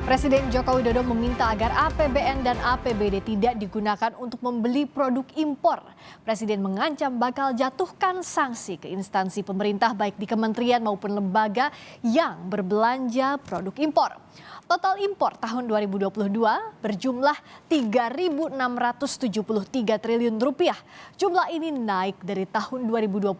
Presiden Joko Widodo meminta agar APBN dan APBD tidak digunakan untuk membeli produk impor. Presiden mengancam bakal jatuhkan sanksi ke instansi pemerintah baik di kementerian maupun lembaga yang berbelanja produk impor. Total impor tahun 2022 berjumlah 3.673 triliun rupiah. Jumlah ini naik dari tahun 2021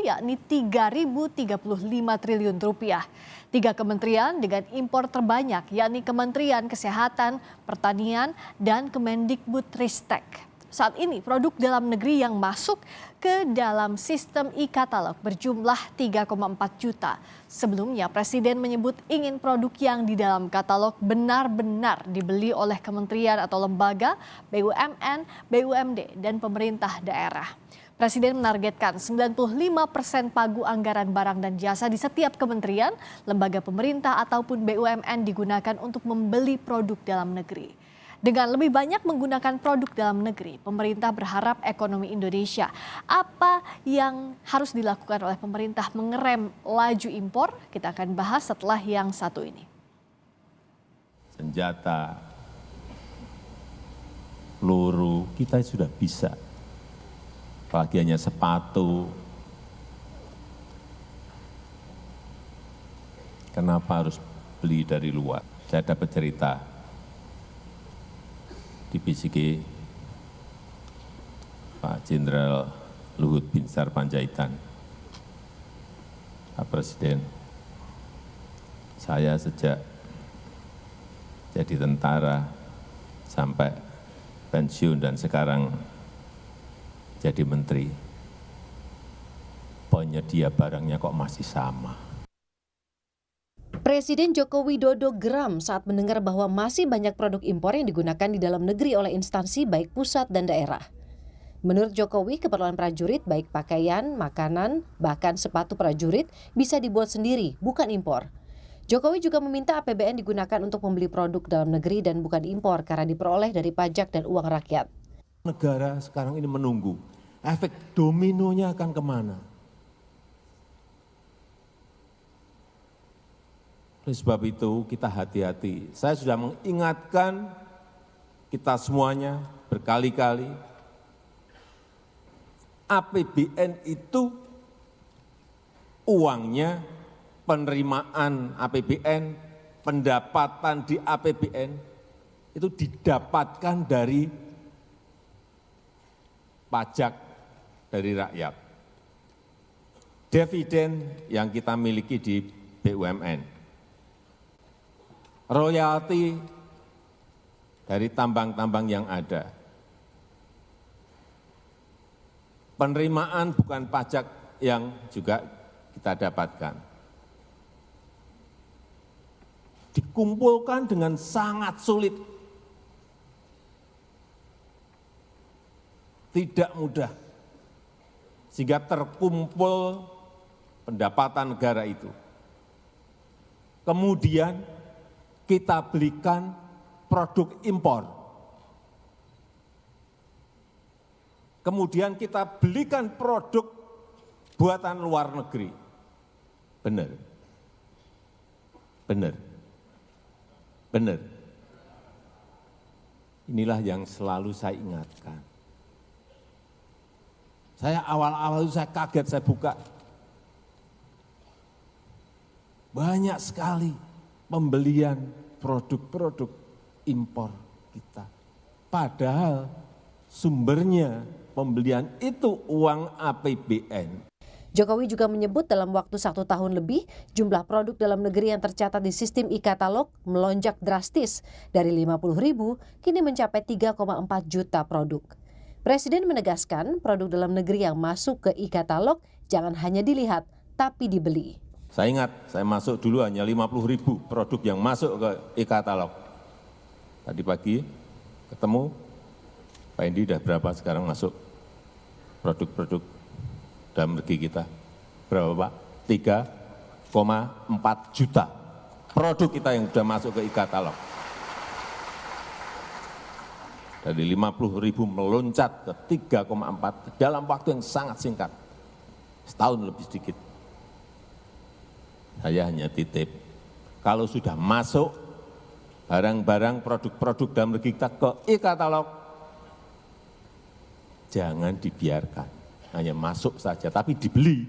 yakni 3.035 triliun rupiah. 3 kementerian dengan impor terbanyak yakni Kementerian Kesehatan, Pertanian, dan Kemendikbudristek. Saat ini produk dalam negeri yang masuk ke dalam sistem e-katalog berjumlah 3,4 juta. Sebelumnya Presiden menyebut ingin produk yang di dalam katalog benar-benar dibeli oleh kementerian atau lembaga, BUMN, BUMD, dan pemerintah daerah. Presiden menargetkan 95% pagu anggaran barang dan jasa di setiap kementerian, lembaga pemerintah ataupun BUMN digunakan untuk membeli produk dalam negeri. Dengan lebih banyak menggunakan produk dalam negeri, pemerintah berharap ekonomi Indonesia. Apa yang harus dilakukan oleh pemerintah mengerem laju impor? Kita akan bahas setelah yang satu ini. Senjata, peluru, kita sudah bisa. Apalagi hanya sepatu. Kenapa harus beli dari luar? Saya dapat cerita di BCG Pak Jenderal Luhut Binsar Panjaitan. Pak Presiden, saya sejak jadi tentara sampai pensiun dan sekarang jadi menteri, penyedia barangnya kok masih sama. Presiden Joko Widodo geram saat mendengar bahwa masih banyak produk impor yang digunakan di dalam negeri oleh instansi baik pusat dan daerah. Menurut Jokowi, keperluan prajurit baik pakaian, makanan, bahkan sepatu prajurit bisa dibuat sendiri, bukan impor. Jokowi juga meminta APBN digunakan untuk membeli produk dalam negeri dan bukan impor karena diperoleh dari pajak dan uang rakyat. Negara sekarang ini menunggu efek dominonya akan kemana. Oleh sebab itu kita hati-hati. Saya sudah mengingatkan kita semuanya berkali-kali. APBN itu uangnya, penerimaan APBN, pendapatan di APBN itu didapatkan dari pajak dari rakyat. Dividen yang kita miliki di BUMN. Royalti dari tambang-tambang yang ada. Penerimaan bukan pajak yang juga kita dapatkan. Dikumpulkan dengan sangat sulit. Tidak mudah. Sehingga terkumpul pendapatan negara itu. Kemudian kita belikan produk impor. Kemudian kita belikan produk buatan luar negeri. Benar. Benar. Benar. Inilah yang selalu saya ingatkan. Saya awal-awal itu saya kaget, saya buka. Banyak sekali pembelian produk-produk impor kita. Padahal sumbernya pembelian itu uang APBN. Jokowi juga menyebut dalam waktu 1 tahun lebih, jumlah produk dalam negeri yang tercatat di sistem e-katalog melonjak drastis dari 50.000 kini mencapai 3,4 juta produk. Presiden menegaskan produk dalam negeri yang masuk ke e-katalog jangan hanya dilihat, tapi dibeli. Saya ingat, saya masuk dulu hanya 50.000 produk yang masuk ke e-katalog. Tadi pagi ketemu, Pak Indi udah berapa sekarang masuk produk-produk dalam negeri kita? Berapa Pak? 3,4 juta produk kita yang sudah masuk ke e-katalog. Dari 50.000 meloncat ke 3,4 dalam waktu yang sangat singkat. Setahun lebih sedikit. Saya hanya titip, kalau sudah masuk barang-barang produk-produk dalam negeri kita ke e-katalog, jangan dibiarkan, hanya masuk saja, tapi dibeli.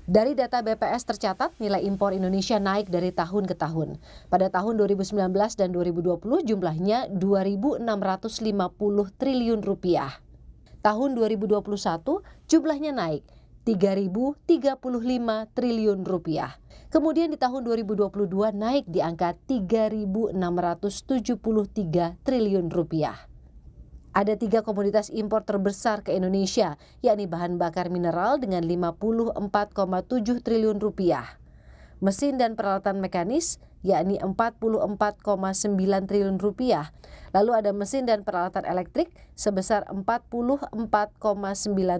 Dari data BPS tercatat nilai impor Indonesia naik dari tahun ke tahun. Pada tahun 2019 dan 2020 jumlahnya 2.650 triliun rupiah. Tahun 2021 jumlahnya naik 3.035 triliun rupiah. Kemudian di tahun 2022 naik di angka 3.673 triliun rupiah. Ada 3 komoditas impor terbesar ke Indonesia, yakni bahan bakar mineral dengan 54,7 triliun rupiah, mesin dan peralatan mekanis, yakni 44,9 triliun rupiah, lalu ada mesin dan peralatan elektrik sebesar 44,9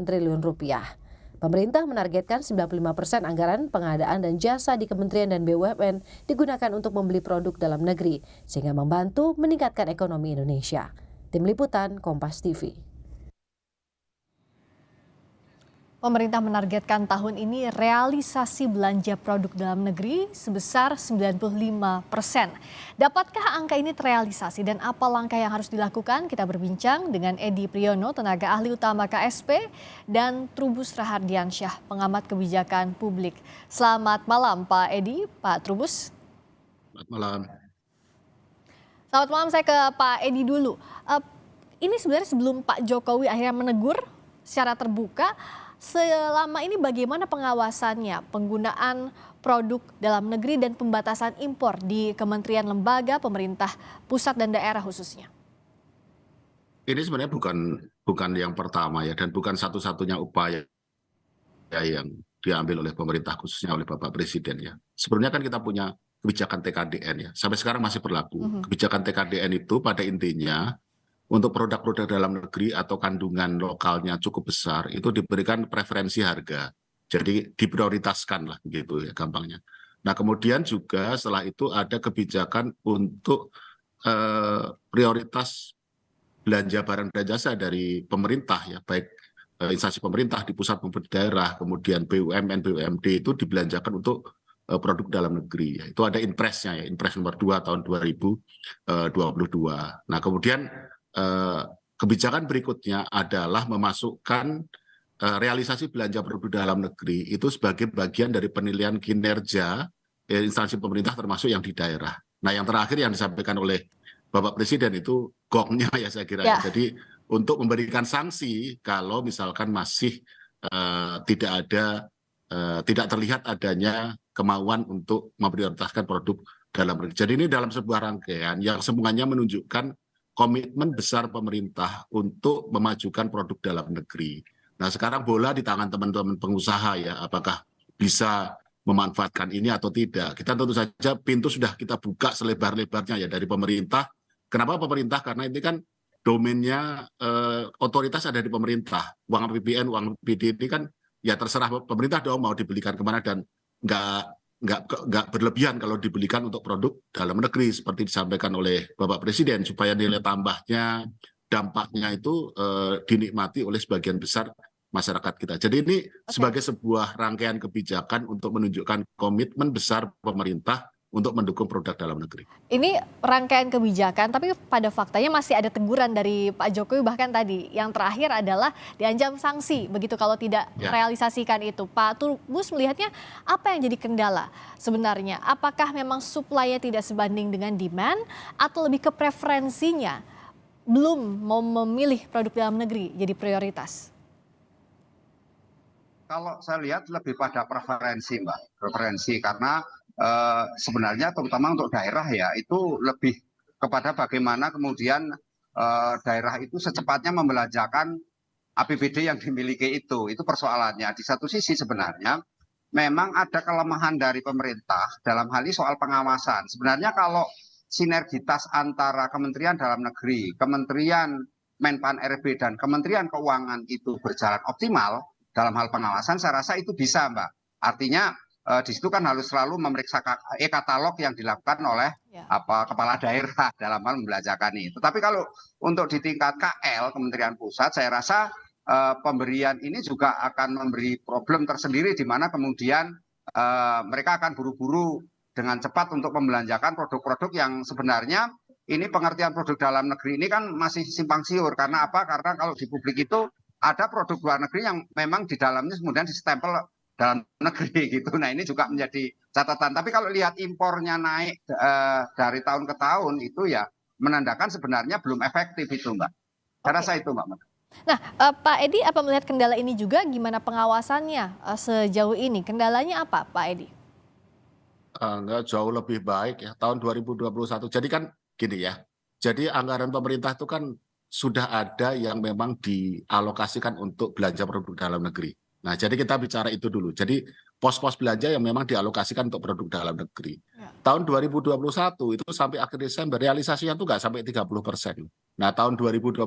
triliun rupiah. Pemerintah menargetkan 95% anggaran pengadaan dan jasa di Kementerian dan BUMN digunakan untuk membeli produk dalam negeri, sehingga membantu meningkatkan ekonomi Indonesia. Tim Liputan Kompas TV. Pemerintah menargetkan tahun ini realisasi belanja produk dalam negeri sebesar 95%. Dapatkah angka ini terrealisasi dan apa langkah yang harus dilakukan? Kita berbincang dengan Edi Priyono, tenaga ahli utama KSP, dan Trubus Rahardiansyah, pengamat kebijakan publik. Selamat malam Pak Edi, Pak Trubus. Selamat malam. Selamat malam, saya ke Pak Edi dulu. Ini sebenarnya sebelum Pak Jokowi akhirnya menegur secara terbuka, selama ini bagaimana pengawasannya, penggunaan produk dalam negeri dan pembatasan impor di kementerian lembaga, pemerintah pusat dan daerah khususnya? Ini sebenarnya bukan yang pertama ya, dan bukan satu-satunya upaya yang diambil oleh pemerintah khususnya oleh Bapak Presiden ya. Sebelumnya kan kita punya kebijakan TKDN ya, sampai sekarang masih berlaku. Kebijakan TKDN itu pada intinya untuk produk-produk dalam negeri atau kandungan lokalnya cukup besar itu diberikan preferensi harga, jadi diprioritaskan lah gitu ya gampangnya. Nah kemudian juga setelah itu ada kebijakan untuk prioritas belanja barang dan jasa dari pemerintah ya, baik instansi pemerintah di pusat maupun di daerah, kemudian BUMN, BUMD itu dibelanjakan untuk produk dalam negeri. Ya. Itu ada Inpresnya ya, Inpres nomor 2 tahun 2022. Nah kemudian kebijakan berikutnya adalah memasukkan realisasi belanja produk dalam negeri itu sebagai bagian dari penilaian kinerja instansi pemerintah termasuk yang di daerah. Nah yang terakhir yang disampaikan oleh Bapak Presiden itu gongnya ya saya kira. Ya. Jadi untuk memberikan sanksi kalau misalkan masih tidak terlihat adanya kemauan untuk memprioritaskan produk dalam negeri. Jadi ini dalam sebuah rangkaian yang semuanya menunjukkan komitmen besar pemerintah untuk memajukan produk dalam negeri. Nah sekarang bola di tangan teman-teman pengusaha ya, apakah bisa memanfaatkan ini atau tidak. Kita tentu saja pintu sudah kita buka selebar-lebarnya ya dari pemerintah. Kenapa pemerintah? Karena ini kan domainnya otoritas ada di pemerintah. Uang APBN, uang APBD ini kan ya terserah pemerintah dong mau dibelikan kemana, dan nggak berlebihan kalau dibelikan untuk produk dalam negeri seperti disampaikan oleh Bapak Presiden, supaya nilai tambahnya, dampaknya itu dinikmati oleh sebagian besar masyarakat kita. Jadi ini sebagai sebuah rangkaian kebijakan untuk menunjukkan komitmen besar pemerintah untuk mendukung produk dalam negeri. Ini rangkaian kebijakan, tapi pada faktanya masih ada teguran dari Pak Jokowi, bahkan tadi yang terakhir adalah diancam sanksi begitu kalau tidak merealisasikan itu. Pak Trubus melihatnya apa yang jadi kendala sebenarnya? Apakah memang supply-nya tidak sebanding dengan demand atau lebih ke preferensinya belum mau memilih produk dalam negeri jadi prioritas? Kalau saya lihat lebih pada preferensi Mbak, preferensi karena sebenarnya terutama untuk daerah ya itu lebih kepada bagaimana kemudian daerah itu secepatnya membelanjakan APBD yang dimiliki itu persoalannya. Di satu sisi sebenarnya memang ada kelemahan dari pemerintah dalam hal ini soal pengawasan. Sebenarnya kalau sinergitas antara Kementerian Dalam Negeri, Kementerian Menpan RB dan Kementerian Keuangan itu berjalan optimal dalam hal pengawasan, saya rasa itu bisa Mbak. Artinya di situ kan harus selalu memeriksa e-katalog yang dilakukan oleh kepala daerah dalam hal membelanjakan itu. Tapi kalau untuk di tingkat KL, Kementerian Pusat, saya rasa pemberian ini juga akan memberi problem tersendiri di mana kemudian mereka akan buru-buru dengan cepat untuk membelanjakan produk-produk yang sebenarnya ini pengertian produk dalam negeri ini kan masih simpang siur. Karena apa? Karena kalau di publik itu ada produk luar negeri yang memang di dalamnya kemudian distempel dalam negeri gitu. Nah ini juga menjadi catatan. Tapi kalau lihat impornya naik dari tahun ke tahun itu ya menandakan sebenarnya belum efektif itu Mbak. Saya rasa itu Mbak. Nah, Pak Edi, apa melihat kendala ini juga? Gimana pengawasannya sejauh ini? Kendalanya apa, Pak Edi? Enggak, jauh lebih baik ya tahun 2021. Jadi kan gini ya, jadi anggaran pemerintah itu kan sudah ada yang memang dialokasikan untuk belanja produk dalam negeri. Nah, jadi kita bicara itu dulu. Jadi pos-pos belanja yang memang dialokasikan untuk produk dalam negeri. Ya. Tahun 2021 itu sampai akhir Desember realisasinya itu nggak sampai 30%. Nah, tahun 2022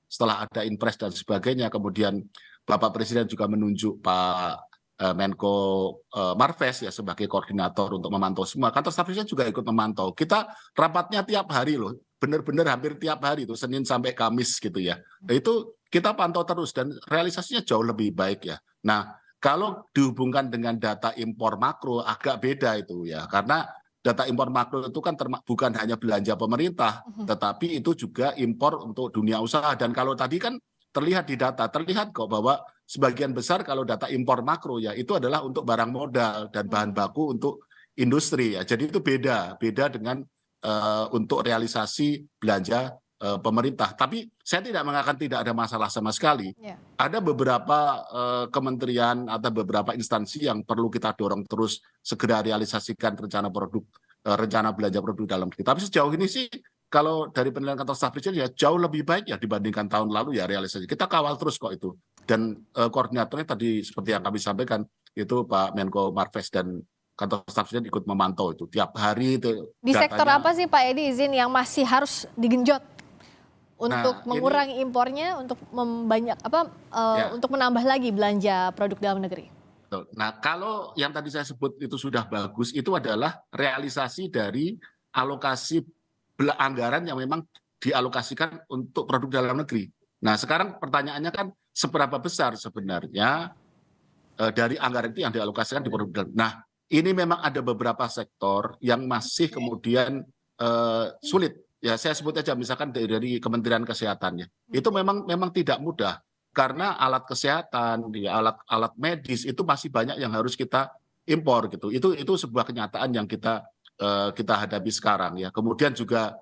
setelah ada impres dan sebagainya, kemudian Bapak Presiden juga menunjuk Pak Menko Marves ya sebagai koordinator untuk memantau semua. Kantor staf presiden juga ikut memantau. Kita rapatnya tiap hari loh, benar-benar hampir tiap hari itu Senin sampai Kamis gitu ya. Nah, itu kita pantau terus dan realisasinya jauh lebih baik ya. Nah, kalau dihubungkan dengan data impor makro agak beda itu ya, karena data impor makro itu kan bukan hanya belanja pemerintah, tetapi itu juga impor untuk dunia usaha. Dan kalau tadi kan terlihat di data, terlihat kok bahwa sebagian besar kalau data impor makro ya itu adalah untuk barang modal dan bahan baku untuk industri ya. Jadi itu beda dengan untuk realisasi belanja pemerintah. Tapi saya tidak mengatakan tidak ada masalah sama sekali. Ya. Ada beberapa kementerian atau beberapa instansi yang perlu kita dorong terus segera realisasikan rencana belanja produk dalam negeri. Tapi sejauh ini sih kalau dari penilaian kantor staf presiden ya jauh lebih baik ya dibandingkan tahun lalu ya realisasi. Kita kawal terus kok itu. Dan koordinatornya tadi seperti yang kami sampaikan itu Pak Menko Marves dan kantor staf presiden ikut memantau itu tiap hari itu. Di sektor apa sih Pak Edi izin yang masih harus digenjot untuk mengurangi impornya, untuk untuk menambah lagi belanja produk dalam negeri? Nah, kalau yang tadi saya sebut itu sudah bagus, itu adalah realisasi dari alokasi anggaran yang memang dialokasikan untuk produk dalam negeri. Nah, sekarang pertanyaannya kan seberapa besar sebenarnya dari anggaran itu yang dialokasikan di produk dalam negeri. Nah, ini memang ada beberapa sektor yang masih kemudian sulit. Ya, saya sebut aja misalkan dari Kementerian Kesehatannya. Itu memang tidak mudah karena alat kesehatan, ya, alat medis itu masih banyak yang harus kita impor gitu. Itu sebuah kenyataan yang kita hadapi sekarang ya. Kemudian juga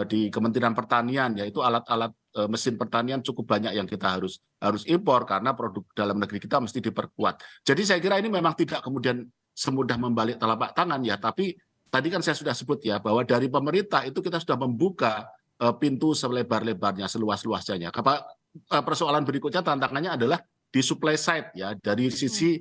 di Kementerian Pertanian ya itu alat-alat mesin pertanian cukup banyak yang kita harus impor karena produk dalam negeri kita mesti diperkuat. Jadi saya kira ini memang tidak kemudian semudah membalik telapak tangan ya, tapi tadi kan saya sudah sebut ya bahwa dari pemerintah itu kita sudah membuka pintu selebar-lebarnya, seluas-luasnya. Persoalan berikutnya tantangannya adalah di supply side ya, dari sisi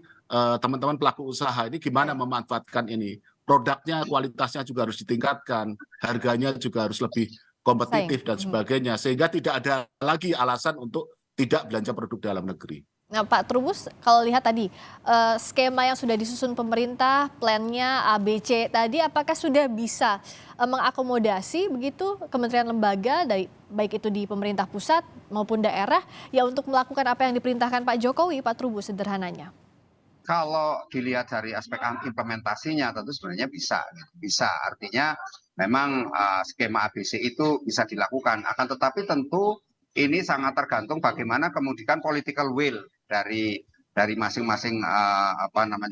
teman-teman pelaku usaha ini gimana memanfaatkan ini. Produknya, kualitasnya juga harus ditingkatkan, harganya juga harus lebih kompetitif dan sebagainya, sehingga tidak ada lagi alasan untuk tidak belanja produk dalam negeri. Nah Pak Trubus, kalau lihat tadi skema yang sudah disusun pemerintah, plannya ABC tadi, apakah sudah bisa mengakomodasi begitu kementerian lembaga, baik itu di pemerintah pusat maupun daerah, ya untuk melakukan apa yang diperintahkan Pak Jokowi, Pak Trubus sederhananya? Kalau dilihat dari aspek implementasinya tentu sebenarnya bisa. Artinya memang skema ABC itu bisa dilakukan. Akan tetapi tentu ini sangat tergantung bagaimana kemudian political will dari masing-masing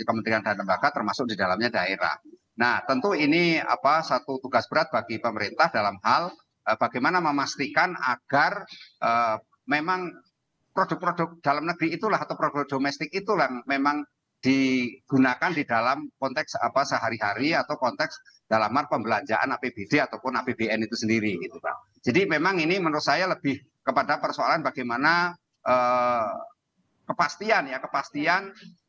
kementerian dan lembaga termasuk di dalamnya daerah. Nah, tentu ini satu tugas berat bagi pemerintah dalam hal bagaimana memastikan agar memang produk-produk dalam negeri itulah atau produk domestik itulah yang memang digunakan di dalam konteks sehari-hari atau konteks dalam hal pembelanjaan APBD ataupun APBN itu sendiri gitu Pak. Jadi memang ini menurut saya lebih kepada persoalan bagaimana kepastian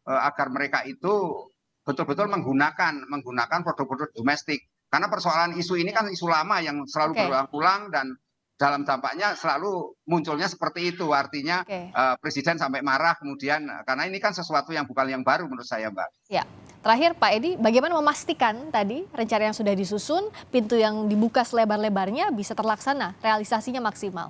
agar mereka itu betul-betul menggunakan produk-produk domestik. Karena persoalan isu ini kan isu lama yang selalu berulang-ulang dan dalam dampaknya selalu munculnya seperti itu. Artinya Presiden sampai marah kemudian karena ini kan sesuatu yang bukan yang baru menurut saya Mbak. Ya. Terakhir Pak Edi, bagaimana memastikan tadi rencana yang sudah disusun, pintu yang dibuka selebar-lebarnya bisa terlaksana, realisasinya maksimal?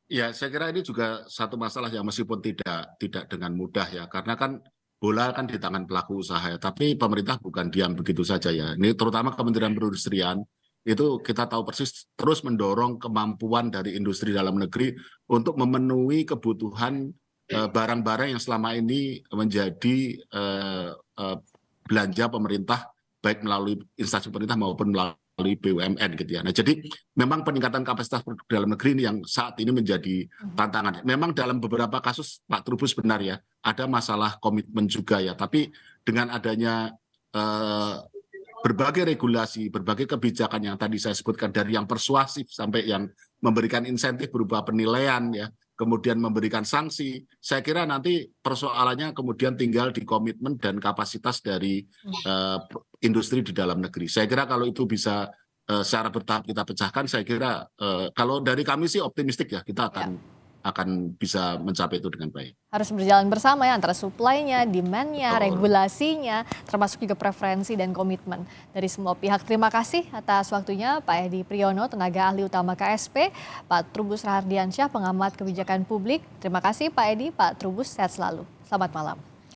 Ya, saya kira ini juga satu masalah yang meskipun tidak dengan mudah ya, karena kan bola kan di tangan pelaku usaha ya. Tapi pemerintah bukan diam begitu saja ya. Ini terutama Kementerian Perindustrian itu kita tahu persis terus mendorong kemampuan dari industri dalam negeri untuk memenuhi kebutuhan barang-barang yang selama ini menjadi belanja pemerintah baik melalui instansi pemerintah maupun melalui BUMN gitu ya. Nah, jadi memang peningkatan kapasitas produk dalam negeri ini yang saat ini menjadi tantangan. Memang dalam beberapa kasus Pak Trubus benar ya, ada masalah komitmen juga ya. Tapi dengan adanya berbagai regulasi, berbagai kebijakan yang tadi saya sebutkan dari yang persuasif sampai yang memberikan insentif berupa penilaian ya, kemudian memberikan sanksi, saya kira nanti persoalannya kemudian tinggal di komitmen dan kapasitas dari industri di dalam negeri. Saya kira kalau itu bisa secara bertahap kita pecahkan, saya kira kalau dari kami sih optimistik ya, kita akan bisa mencapai itu dengan baik. Harus berjalan bersama ya antara supply-nya, demand-nya, regulasinya, termasuk juga preferensi dan komitmen dari semua pihak. Terima kasih atas waktunya Pak Edi Priyono, tenaga ahli utama KSP, Pak Trubus Rahardiansyah, pengamat kebijakan publik. Terima kasih Pak Edi, Pak Trubus, sehat selalu. Selamat malam.